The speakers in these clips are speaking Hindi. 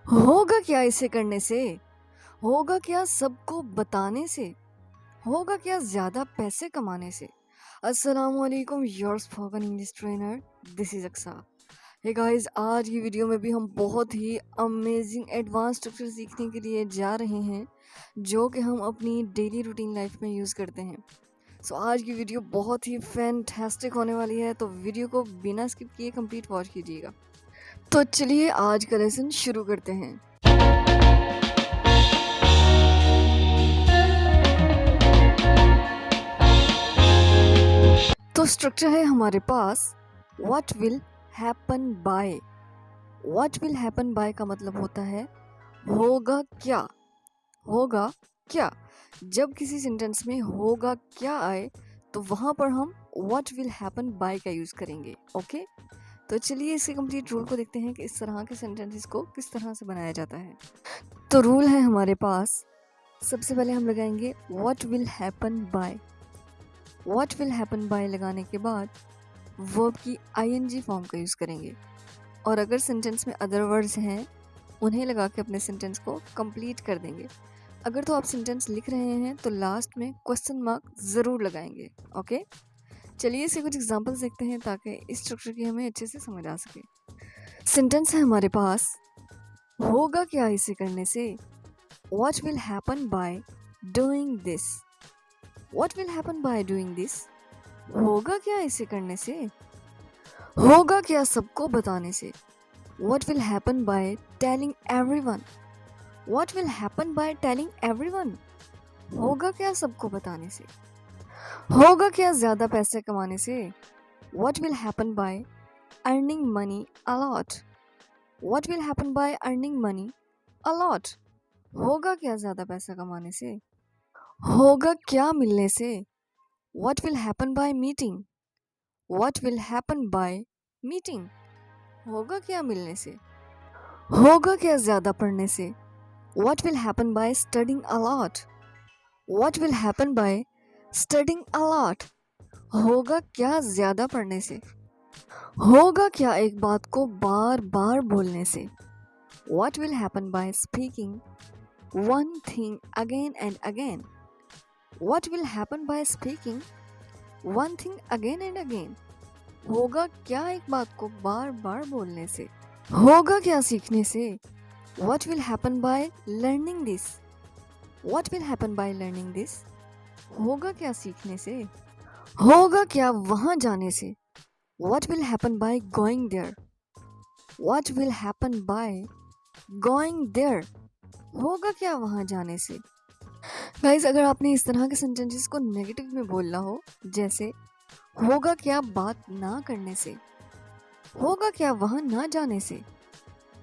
होगा क्या इसे करने से? होगा क्या सबको बताने से? होगा क्या ज़्यादा पैसे कमाने से? अस्सलामुअलैकुम, your spoken English trainer, this is Aqsa. Hey guys, आज की वीडियो में भी हम बहुत ही अमेजिंग एडवांस स्ट्रक्चर सीखने के लिए जा रहे हैं, जो कि हम अपनी डेली रूटीन लाइफ में यूज़ करते हैं। सो आज की वीडियो बहुत ही फैंटास्टिक होने वाली है, तो वीडियो को बिना स्किप किए कंप्लीट वॉच कीजिएगा। तो चलिए आज का लेसन शुरू करते हैं। तो स्ट्रक्चर है हमारे पास what will happen by. What will happen by का मतलब होता है होगा क्या। होगा क्या, जब किसी सेंटेंस में होगा क्या आए तो वहां पर हम व्हाट विल हैपन बाय का यूज करेंगे। ओके, तो चलिए इसके कंप्लीट रूल को देखते हैं कि इस तरह के सेंटेंसेस को किस तरह से बनाया जाता है। तो रूल है हमारे पास, सबसे पहले हम लगाएंगे what will happen by. What will happen bye लगाने के बाद वर्ब की आईएनजी फॉर्म का यूज़ करेंगे, और अगर सेंटेंस में अदर वर्ड्स हैं उन्हें लगा के अपने सेंटेंस को कंप्लीट कर देंगे। अगर तो आप सेंटेंस लिख रहे हैं तो लास्ट में क्वेश्चन मार्क ज़रूर लगाएंगे। ओके, चलिए इसे कुछ एग्जांपल्स देखते हैं ताकि इस स्ट्रक्चर की हमें अच्छे से समझ आ सके। सेंटेंस है हमारे पास, होगा क्या इसे करने से? What will happen by doing this. What will happen by doing this, होगा क्या इसे करने से? होगा क्या सबको बताने से? What will happen by telling everyone? What will happen by telling everyone? होगा क्या सबको बताने से? होगा क्या ज़्यादा पैसे कमाने से? What will happen by earning money a lot? What will happen by earning money a lot? होगा क्या ज़्यादा पैसा कमाने से? होगा क्या मिलने से? What will happen by meeting? What will happen by meeting? होगा क्या मिलने से? होगा क्या ज़्यादा पढ़ने से? What will happen by studying a lot? What will happen by studying a lot? होगा क्या ज़्यादा पढ़ने से? होगा क्या एक बात को बार बार बोलने से? What will happen by speaking one thing again and again? What will happen by speaking one thing again and again? होगा क्या एक बात को बार बार बोलने से? होगा क्या सीखने से? What will happen by learning this? What will happen by learning this? होगा क्या सीखने से? होगा क्या वहाँ जाने से? What will happen by going there? What will happen by going there? होगा क्या वहाँ जाने से? गाइस, अगर आपने इस तरह के सेंटेंसेस को नेगेटिव में बोलना हो, जैसे होगा क्या बात ना करने से, होगा क्या वहाँ ना जाने से,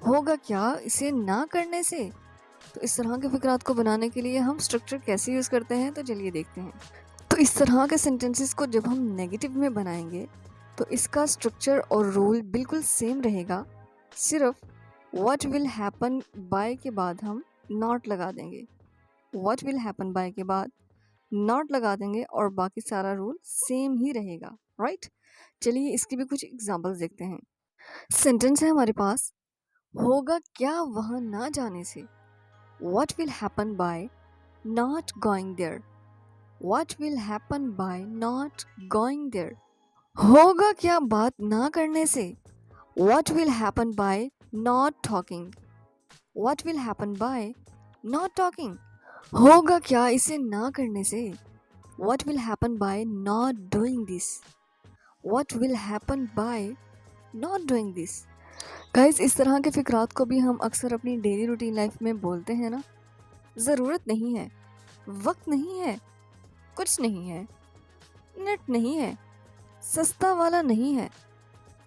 होगा क्या इसे ना करने से, तो इस तरह के फिक्रात को बनाने के लिए हम स्ट्रक्चर कैसे यूज़ करते हैं, तो चलिए देखते हैं। तो इस तरह के सेंटेंसेस को जब हम नेगेटिव में बनाएंगे तो इसका स्ट्रक्चर और रूल बिल्कुल सेम रहेगा, सिर्फ व्हाट विल हैपन बाय के बाद हम नॉट लगा देंगे। व्हाट विल हैपन बाय के बाद नॉट लगा देंगे और बाकी सारा रूल सेम ही रहेगा, राइट। चलिए इसके भी कुछ एग्जांपल्स देखते हैं। सेंटेंस है हमारे पास, होगा क्या वहाँ ना जाने से? What will happen by not going there? What will happen by not going there? होगा क्या बात ना करने से? What will happen by not talking? What will happen by not talking? होगा क्या इसे ना करने से? What will happen by not doing this? What will happen by not doing this? Guys, इस तरह के फिक्रात को भी हम अक्सर अपनी डेली रूटीन लाइफ में बोलते हैं ना। ज़रूरत नहीं है, वक्त नहीं है, कुछ नहीं है, नेट नहीं है, सस्ता वाला नहीं है,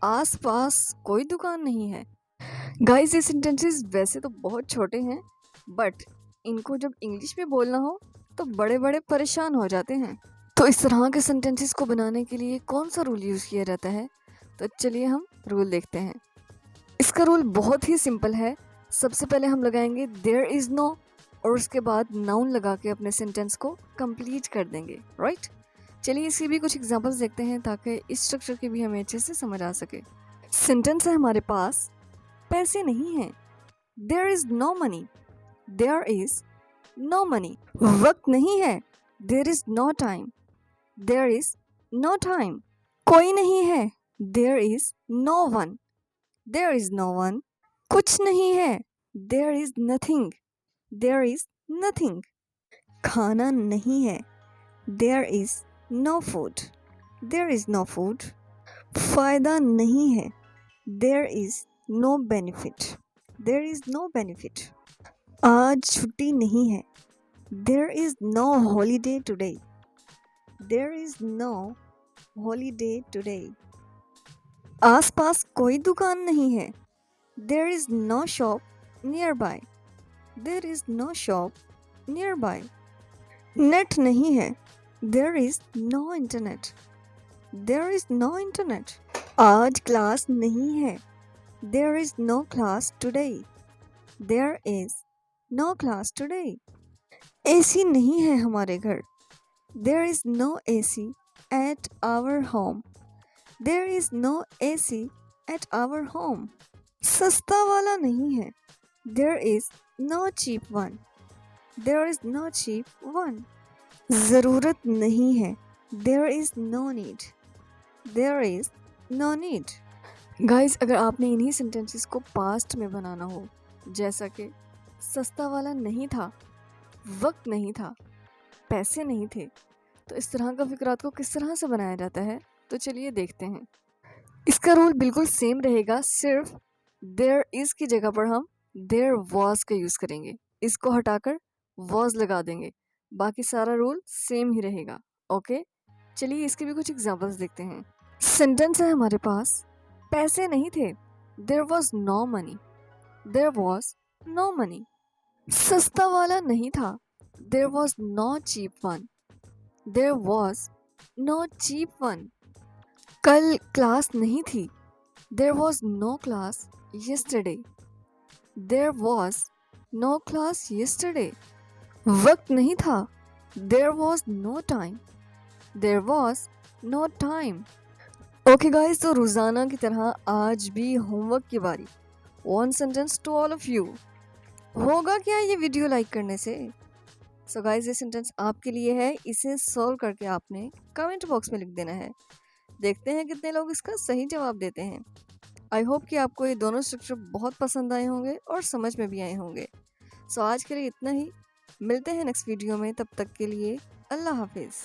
आस पास कोई दुकान नहीं है। गाइस, ये सेंटेंसेस वैसे तो बहुत छोटे हैं, बट इनको जब इंग्लिश में बोलना हो तो बड़े बड़े परेशान हो जाते हैं। तो इस तरह के सेंटेंसेस को बनाने के लिए कौन सा रूल यूज़ किया जाता है, तो चलिए हम रूल देखते हैं। इसका रूल बहुत ही सिंपल है। सबसे पहले हम लगाएंगे देयर इज़ नो, और उसके बाद नाउन लगा के अपने सेंटेंस को कंप्लीट कर देंगे, राइट। चलिए इसकी भी कुछ एग्जांपल्स देखते हैं ताकि इस स्ट्रक्चर की भी हमें अच्छे से समझ आ सके। सेंटेंस है हमारे पास, पैसे नहीं हैं, there is no money, there is no money. वक्त नहीं है, there is no time, there is no time. कोई नहीं है, there is no one, there is no one. कुछ नहीं है, there is nothing, there is nothing. खाना नहीं है, there is no food, there is no food. फायदा नहीं है, there is no benefit, there is no benefit. आज छुट्टी नहीं है, there is no holiday today, there is no holiday today. आसपास कोई दुकान नहीं है, there is no shop nearby, there is no shop nearby. Net नहीं है, there is no internet, there is no internet. आज क्लास नहीं है, there is no class today, there is no class today. AC नहीं है हमारे घर, there is no AC at our home, there is no AC at our home. सस्ता वाला नहीं है, there is no cheap one, there is no cheap one. ज़रूरत नहीं है, there is no need, there is no need. Guys, अगर आपने इन्हीं सेंटेंसेस को पास्ट में बनाना हो, जैसा कि सस्ता वाला नहीं था, वक्त नहीं था, पैसे नहीं थे, तो इस तरह का फिक्रात को किस तरह से बनाया जाता है, तो चलिए देखते हैं। इसका रूल बिल्कुल सेम रहेगा, सिर्फ देयर इज़ की जगह पर हम देयर वॉज का यूज़ करेंगे। इसको हटाकर वॉज लगा देंगे, बाकी सारा रूल सेम ही रहेगा। ओके, चलिए इसके भी कुछ एग्जांपल्स देखते हैं। सेंटेंस है हमारे पास, पैसे नहीं थे, there was no money, there was no money. सस्ता वाला नहीं था, there was no cheap one, there was no cheap one. कल क्लास नहीं थी, there was no class yesterday, there was no class yesterday। वक्त नहीं था, there was no time, there was no time. Okay guys, तो रोज़ाना की तरह आज भी होमवर्क की बारी। One sentence to all of you. होगा क्या ये वीडियो लाइक करने से? सो गाइस, ये सेंटेंस आपके लिए है, इसे सॉल्व करके आपने कमेंट बॉक्स में लिख देना है। देखते हैं कितने लोग इसका सही जवाब देते हैं। आई होप कि आपको ये दोनों स्ट्रक्चर बहुत पसंद आए होंगे और समझ में भी आए होंगे। सो आज के लिए इतना ही, मिलते हैं नेक्स्ट वीडियो में, तब तक के लिए अल्लाह हाफिज़।